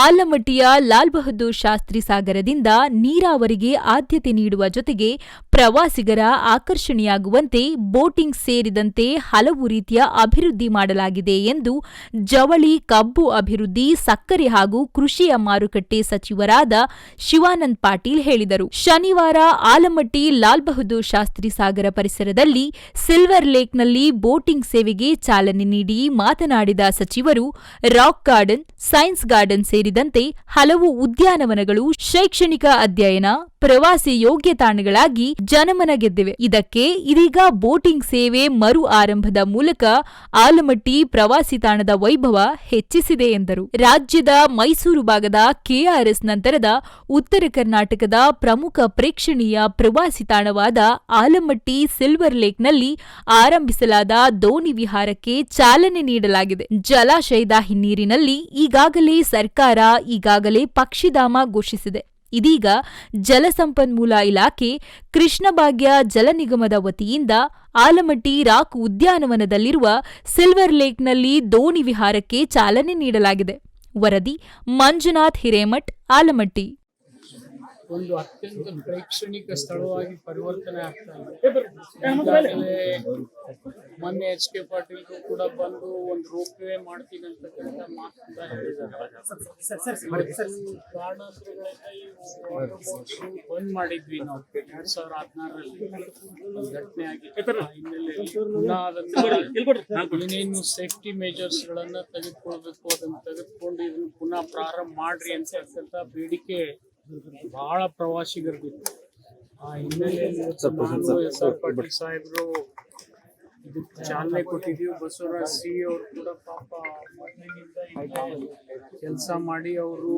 ಆಲಮಟ್ಟಿಯ ಲಾಲ್ ಬಹದ್ದೂರ್ ಶಾಸ್ತ್ರಿ ಸಾಗರದಿಂದ ನೀರಾವರಿಗೆ ಆದ್ಯತೆ ನೀಡುವ ಜೊತೆಗೆ ಪ್ರವಾಸಿಗರ ಆಕರ್ಷಣೆಯಾಗುವಂತೆ ಬೋಟಿಂಗ್ ಸೇರಿದಂತೆ ಹಲವು ರೀತಿಯ ಅಭಿವೃದ್ಧಿ ಮಾಡಲಾಗಿದೆ ಎಂದು ಜವಳಿ, ಕಬ್ಬು ಅಭಿವೃದ್ಧಿ, ಸಕ್ಕರೆ ಹಾಗೂ ಕೃಷಿಯ ಮಾರುಕಟ್ಟೆ ಸಚಿವರಾದ ಶಿವಾನಂದ ಪಾಟೀಲ್ ಹೇಳಿದರು. ಶನಿವಾರ ಆಲಮಟ್ಟಿ ಲಾಲ್ ಬಹದ್ದೂರ್ ಶಾಸ್ತ್ರಿ ಸಾಗರ ಪರಿಸರದಲ್ಲಿ ಸಿಲ್ವರ್ ಲೇಕ್ನಲ್ಲಿ ಬೋಟಿಂಗ್ ಸೇವೆಗೆ ಚಾಲನೆ ನೀಡಿ ಮಾತನಾಡಿದ ಸಚಿವರು, ರಾಕ್ ಗಾರ್ಡನ್, ಸೈನ್ಸ್ ಗಾರ್ಡನ್ ಸೇರಿದಂತೆ ಹಲವು ಉದ್ಯಾನವನಗಳು ಶೈಕ್ಷಣಿಕ ಅಧ್ಯಯನ, ಪ್ರವಾಸಿ ಯೋಗ್ಯ ತಾಣಗಳಾಗಿ ಜನಮನ ಗೆದ್ದಿವೆ. ಇದಕ್ಕೆ ಇದೀಗ ಬೋಟಿಂಗ್ ಸೇವೆ ಮರು ಆರಂಭದ ಮೂಲಕ ಆಲಮಟ್ಟಿ ಪ್ರವಾಸಿ ತಾಣದ ವೈಭವ ಹೆಚ್ಚಿಸಿದೆ ಎಂದರು. ರಾಜ್ಯದ ಮೈಸೂರು ಭಾಗದ ಕೆಆರ್ಎಸ್ ನಂತರದ ಉತ್ತರ ಕರ್ನಾಟಕದ ಪ್ರಮುಖ ಪ್ರೇಕ್ಷಣೀಯ ಪ್ರವಾಸಿ ತಾಣವಾದ ಆಲಮಟ್ಟಿ ಸಿಲ್ವರ್ ಲೇಕ್ನಲ್ಲಿ ಆರಂಭಿಸಲಾದ ದೋಣಿ ವಿಹಾರಕ್ಕೆ ಚಾಲನೆ ನೀಡಲಾಗಿದೆ. ಜಲಾಶಯದ ಹಿನ್ನೀರಿನಲ್ಲಿ ಈಗಾಗಲೇ ಸರ್ಕಾರ ಪಕ್ಷಿಧಾಮ ಘೋಷಿಸಿದೆ. ಇದೀಗ ಜಲಸಂಪನ್ಮೂಲ ಇಲಾಖೆ, ಕೃಷ್ಣ ಭಾಗ್ಯ ಜಲ ನಿಗಮದ ವತಿಯಿಂದ ಆಲಮಟ್ಟಿ ರಾಕ್ ಉದ್ಯಾನವನದಲ್ಲಿರುವ ಸಿಲ್ವರ್ ಲೇಕ್ನಲ್ಲಿ ದೋಣಿ ವಿಹಾರಕ್ಕೆ ಚಾಲನೆ ನೀಡಲಾಗಿದೆ. ವರದಿ ಮಂಜುನಾಥ್ ಹಿರೇಮಠ್, ಆಲಮಟ್ಟಿ. ಒಂದು ಅತ್ಯಂತ ಪ್ರೇಕ್ಷಣಿಕ ಸ್ಥಳವಾಗಿ ಪರಿವರ್ತನೆ ಆಗ್ತಾ ಇದೆ. ಮೊನ್ನೆ ಎಚ್.ಕೆ. ಪಾಟೀಲ್ ಕೂಡ ಬಂದು ಒಂದು ರೋಪ್ ವೇ ಮಾಡ್ತೀನಿ ಅಂತಕ್ಕಂಥ ಮಾತು ಬಂದ್ ಮಾಡಿದ್ವಿ ನಾವು 2016ರಲ್ಲಿ ಘಟನೆ ಆಗಿತ್ತು. ಏನೇನು ಸೇಫ್ಟಿ ಮೆಜರ್ಸ್ ಗಳನ್ನ ತೆಗೆದುಕೊಳ್ಬೇಕು ಅದನ್ನ ತೆಗೆದುಕೊಂಡು ಇದನ್ನು ಪುನಃ ಪ್ರಾರಂಭ ಮಾಡ್ರಿ ಅಂತಕ್ಕಂಥ ಬೇಡಿಕೆ ಬಹಳ ಪ್ರವಾಸಿಗರಿಗಿತ್ತು. ಆ ಹಿನ್ನೆಲೆಯಲ್ಲಿ ನಾನು ಎಸ್.ಆರ್. ಪಾಟೀಲ್ ಸಾಹೇಬರು ಇದಕ್ಕೆ ಚಾಲನೆ ಕೊಟ್ಟಿದ್ದೀವಿ. ಬಸವರಾಜ್ ಸಿ ಅವರು ಕೂಡ ಪಾಪ ಮೊದಲಿನಿಂದ ಕೆಲಸ ಮಾಡಿ ಅವರು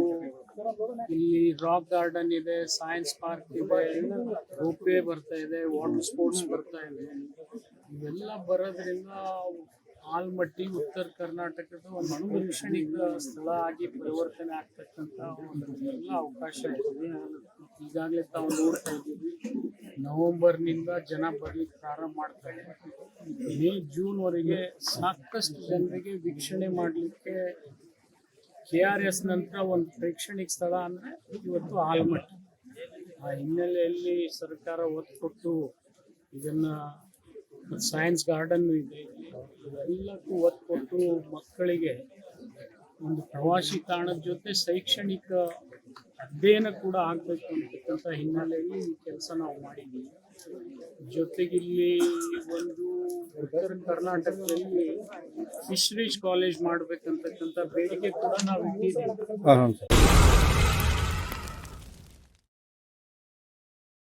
ಇಲ್ಲಿ ರಾಕ್ ಗಾರ್ಡನ್ ಇದೆ, ಸೈನ್ಸ್ ಪಾರ್ಕ್ ಇದೆ, ರೋಪ್ ವೇ ಬರ್ತಾ ಇದೆ, ವಾಟರ್ ಸ್ಪೋರ್ಟ್ಸ್ ಬರ್ತಾ ಇದೆ. ಇವೆಲ್ಲ ಬರೋದ್ರಿಂದ ಆಲಮಟ್ಟಿ ಉತ್ತರ ಕರ್ನಾಟಕದ ಒಂದು ಶೈಕ್ಷಣಿಕ ಸ್ಥಳ ಆಗಿ ಪರಿವರ್ತನೆ ಆಗ್ತಕ್ಕಂಥ ಎಲ್ಲ ಅವಕಾಶ ಇದೆ. ಈಗಾಗಲೇ ತಾವು ನೋಡ್ತಾ ಇದ್ದೀವಿ, ನವೆಂಬರ್ನಿಂದ ಜನ ಬರ್ಲಿಕ್ಕೆ ಪ್ರಾರಂಭ ಮಾಡ್ತಾರೆ. ಮೇ ಜೂನ್ ವರೆಗೆ ಸಾಕಷ್ಟು ಜನರಿಗೆ ವೀಕ್ಷಣೆ ಮಾಡಲಿಕ್ಕೆ KRS ನಂತರ ಒಂದು ಪ್ರೇಕ್ಷಣಿಕ ಸ್ಥಳ ಅಂದರೆ ಇವತ್ತು ಆಲಮಟ್ಟಿ. ಆ ಹಿನ್ನೆಲೆಯಲ್ಲಿ ಸರ್ಕಾರ ಒತ್ತು ಕೊಟ್ಟು ಇದನ್ನ ಸೈನ್ಸ್ ಗಾರ್ಡನ್ ಇದೆ, ಇವೆಲ್ಲಕ್ಕೂ ಒತ್ತು ಕೊಟ್ಟು ಮಕ್ಕಳಿಗೆ ಒಂದು ಪ್ರವಾಸಿ ತಾಣದ ಜೊತೆ ಶೈಕ್ಷಣಿಕ ಅಧ್ಯಯನ ಕೂಡ ಆಗಬೇಕು ಅಂತಕ್ಕಂಥ ಹಿನ್ನೆಲೆಯಲ್ಲಿ ಈ ಕೆಲಸ ನಾವು ಮಾಡಿದ್ದೀವಿ. ಜೊತೆಗೆ ಇಲ್ಲಿ ಒಂದು ಉತ್ತರ ಕರ್ನಾಟಕದಲ್ಲಿ ಫಿಶರೀಸ್ ಕಾಲೇಜ್ ಮಾಡಬೇಕಂತಕ್ಕಂಥ ಬೇಡಿಕೆ ಕೂಡ ನಾವು ಇಟ್ಟಿದ್ದೀವಿ.